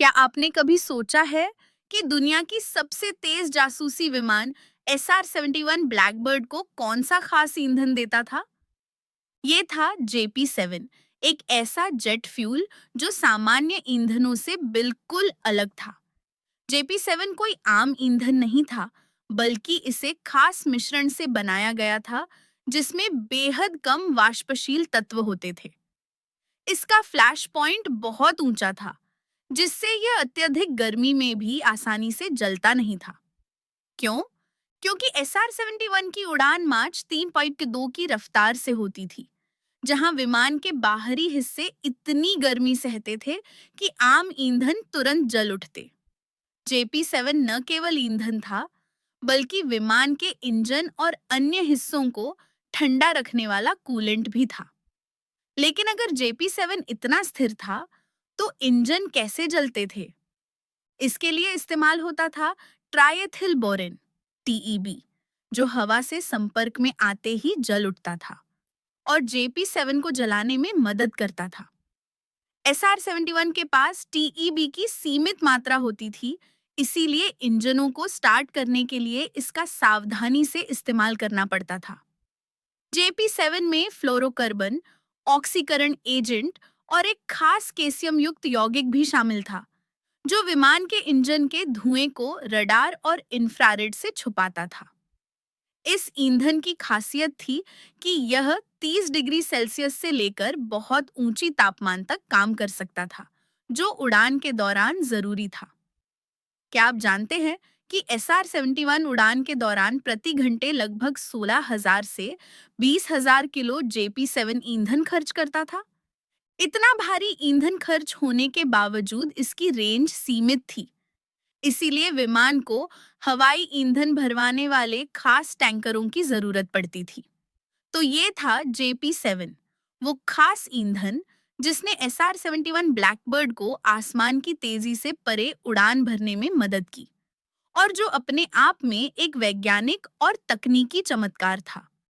क्या आपने कभी सोचा है कि दुनिया की सबसे तेज जासूसी विमान SR-71 ब्लैकबर्ड को कौन सा खास ईंधन देता था? ये था JP-7, एक ऐसा जेट फ्यूल जो सामान्य ईंधनों से बिल्कुल अलग था। JP-7 कोई आम ईंधन नहीं था, बल्कि इसे खास मिश्रण से बनाया गया था, जिसमें बेहद कम वाष्पशील तत्व होते थे। इसका फ्लैश पॉइंट बहुत ऊंचा था, जिससे यह अत्यधिक गर्मी में भी आसानी से जलता नहीं था। क्यों? क्योंकि SR-71 की उड़ान मार्च 3.2 की रफ्तार से होती थी, जहां विमान के बाहरी हिस्से इतनी गर्मी सहते थे कि आम ईंधन तुरंत जल उठते। JP-7 न केवल ईंधन था, बल्कि विमान के इंजन और अन्य हिस्सों को ठंडा रखने वाला कूलेंट भी था। लेकिन अगर JP-7 इतना स्थिर था, तो इंजन कैसे जलते थे? इसके लिए इस्तेमाल होता था ट्राइएथिल बोरेन (TEB), जो हवा से संपर्क में आते ही जल उठता था और JP-7 को जलाने में मदद करता था। SR-71 के पास TEB की सीमित मात्रा होती थी, इसीलिए इंजनों को स्टार्ट करने के लिए इसका सावधानी से इस्तेमाल करना पड़ता था। JP-7 में फ्लोरोकार्बन, ऑक्सीकरण एजेंट और एक खास केसियम युक्त यौगिक भी शामिल था, जो विमान के इंजन के धुएं को रडार और इंफ्रारेड से छुपाता था। इस ईंधन की खासियत थी कि यह 30 डिग्री सेल्सियस से लेकर बहुत ऊंची तापमान तक काम कर सकता था, जो उड़ान के दौरान जरूरी था। क्या आप जानते हैं कि SR-71 उड़ान के दौरान प्रति घंटे लगभग 16,000 से 20,000 किलो JP-7 ईंधन खर्च करता था? इतना भारी ईंधन खर्च होने के बावजूद इसकी रेंज सीमित थी। इसीलिए विमान को हवाई ईंधन भरवाने वाले खास टैंकरों की जरूरत पड़ती थी। तो ये था JP-7, वो खास ईंधन जिसने SR-71 ब्लैकबर्ड को आसमान की तेजी से परे उड़ान भरने में मदद की और जो अपने आप में एक वैज्ञानिक और तकनीकी चमत्कार था।